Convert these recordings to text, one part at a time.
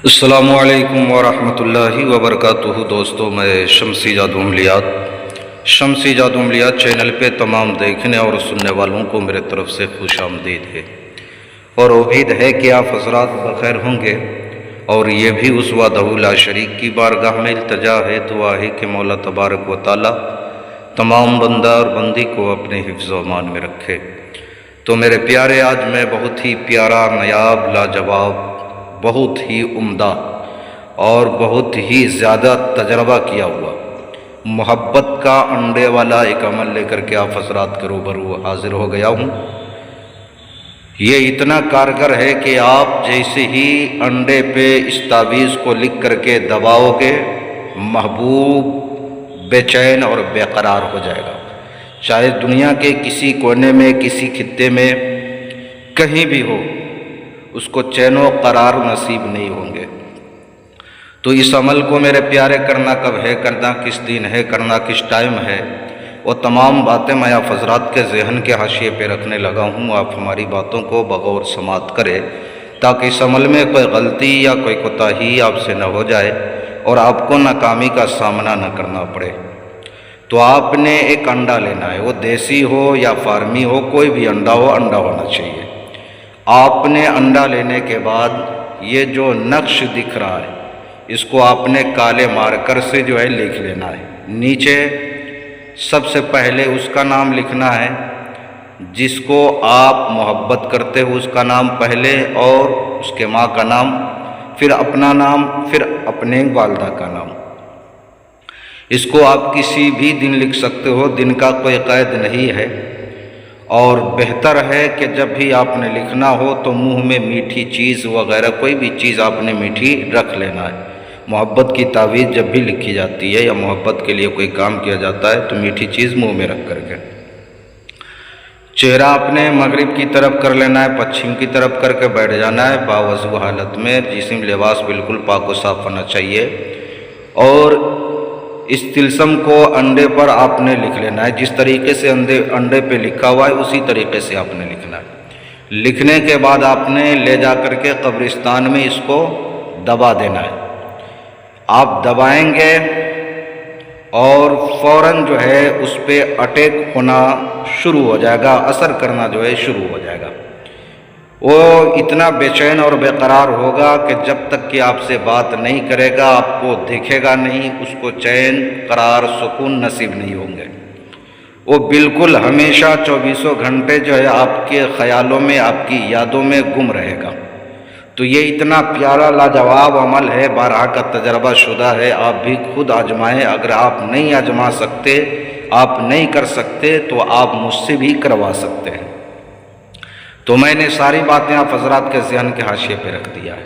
السلام علیکم ورحمۃ اللہ وبرکاتہ۔ دوستوں، میں شمسی جادو عملیات چینل پہ تمام دیکھنے اور سننے والوں کو میرے طرف سے خوش آمدید ہے، اور امید ہے کہ آپ حضرات بخیر ہوں گے۔ اور یہ بھی اس وحدہ لا شریک کی بارگاہ میں التجا ہے، دعا ہے کہ مولا تبارک و تعالی تمام بندہ اور بندی کو اپنے حفظ و امان میں رکھے۔ تو میرے پیارے، آج میں بہت ہی پیارا، نایاب، لاجواب، بہت ہی عمدہ اور بہت ہی زیادہ تجربہ کیا ہوا محبت کا انڈے والا ایک عمل لے کر کے آپ حضرات کے روبرو حاضر ہو گیا ہوں۔ یہ اتنا کارگر ہے کہ آپ جیسے ہی انڈے پہ اس تعویذ کو لکھ کر کے دباؤ گے، محبوب بے چین اور بے قرار ہو جائے گا، چاہے دنیا کے کسی کونے میں، کسی خطے میں، کہیں بھی ہو، اس کو چین و قرار نصیب نہیں ہوں گے۔ تو اس عمل کو میرے پیارے کرنا کب ہے، کرنا کس دن ہے، کرنا کس ٹائم ہے، وہ تمام باتیں میں آپ حضرات کے ذہن کے حاشیے پہ رکھنے لگا ہوں۔ آپ ہماری باتوں کو بغور سماعت کرے تاکہ اس عمل میں کوئی غلطی یا کوئی کوتاہی آپ سے نہ ہو جائے اور آپ کو ناکامی کا سامنا نہ کرنا پڑے۔ تو آپ نے ایک انڈا لینا ہے، وہ دیسی ہو یا فارمی ہو، کوئی بھی انڈا ہو، انڈا ہونا چاہیے۔ آپ نے انڈا لینے کے بعد یہ جو نقش دکھ رہا ہے، اس کو آپ نے کالے مارکر سے جو ہے لکھ لینا ہے۔ نیچے سب سے پہلے اس کا نام لکھنا ہے جس کو آپ محبت کرتے ہو، اس کا نام پہلے، اور اس کے ماں کا نام، پھر اپنا نام، پھر اپنے والدہ کا نام۔ اس کو آپ کسی بھی دن لکھ سکتے ہو، دن کا کوئی قید نہیں ہے، اور بہتر ہے کہ جب بھی آپ نے لکھنا ہو تو منہ میں میٹھی چیز وغیرہ کوئی بھی چیز آپ نے میٹھی رکھ لینا ہے۔ محبت کی تعویذ جب بھی لکھی جاتی ہے یا محبت کے لیے کوئی کام کیا جاتا ہے تو میٹھی چیز منہ میں رکھ کر کے، چہرہ اپنے مغرب کی طرف کر لینا ہے، پچھم کی طرف کر کے بیٹھ جانا ہے باوضو حالت میں۔ جسم لباس بالکل پاک و صاف ہونا چاہیے، اور اس طلسم کو انڈے پر آپ نے لکھ لینا ہے۔ جس طریقے سے انڈے پہ لکھا ہوا ہے اسی طریقے سے آپ نے لکھنا ہے۔ لکھنے کے بعد آپ نے لے جا کر کے قبرستان میں اس کو دبا دینا ہے۔ آپ دبائیں گے اور فوراً جو ہے اس پہ اٹیک ہونا شروع ہو جائے گا، اثر کرنا جو ہے شروع ہو جائے گا۔ وہ اتنا بے چین اور بے قرار ہوگا کہ جب تک کہ آپ سے بات نہیں کرے گا، آپ کو دیکھے گا نہیں، اس کو چین، قرار، سکون نصیب نہیں ہوں گے۔ وہ بالکل ہمیشہ 24 گھنٹے جو ہے آپ کے خیالوں میں، آپ کی یادوں میں گم رہے گا۔ تو یہ اتنا پیارا لاجواب عمل ہے، بارہا کا تجربہ شدہ ہے، آپ بھی خود آزمائیں۔ اگر آپ نہیں آزما سکتے، آپ نہیں کر سکتے، تو آپ مجھ سے بھی کروا سکتے ہیں۔ تو میں نے ساری باتیں آپ حضرات کے ذہن کے حاشیے پہ رکھ دیا ہے۔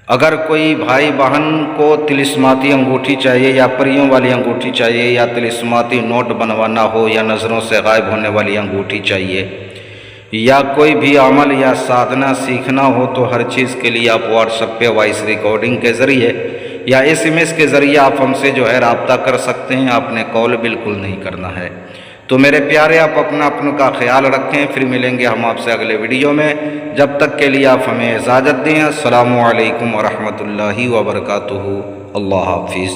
اگر کوئی بھائی بہن کو طلسماتی انگوٹھی چاہیے، یا پریوں والی انگوٹھی چاہیے، یا طلسماتی نوٹ بنوانا ہو، یا نظروں سے غائب ہونے والی انگوٹھی چاہیے، یا کوئی بھی عمل یا سادھنا سیکھنا ہو، تو ہر چیز کے لیے آپ واٹس ایپ پہ وائس ریکارڈنگ کے ذریعے یا SMS کے ذریعے آپ ہم سے جو ہے رابطہ کر سکتے ہیں۔ آپ نے کال بالکل نہیں کرنا ہے۔ تو میرے پیارے، آپ اپنا کا خیال رکھیں، پھر ملیں گے ہم آپ سے اگلے ویڈیو میں۔ جب تک کے لیے آپ ہمیں اجازت دیں۔ السلام علیکم ورحمۃ اللہ وبرکاتہ۔ اللہ حافظ۔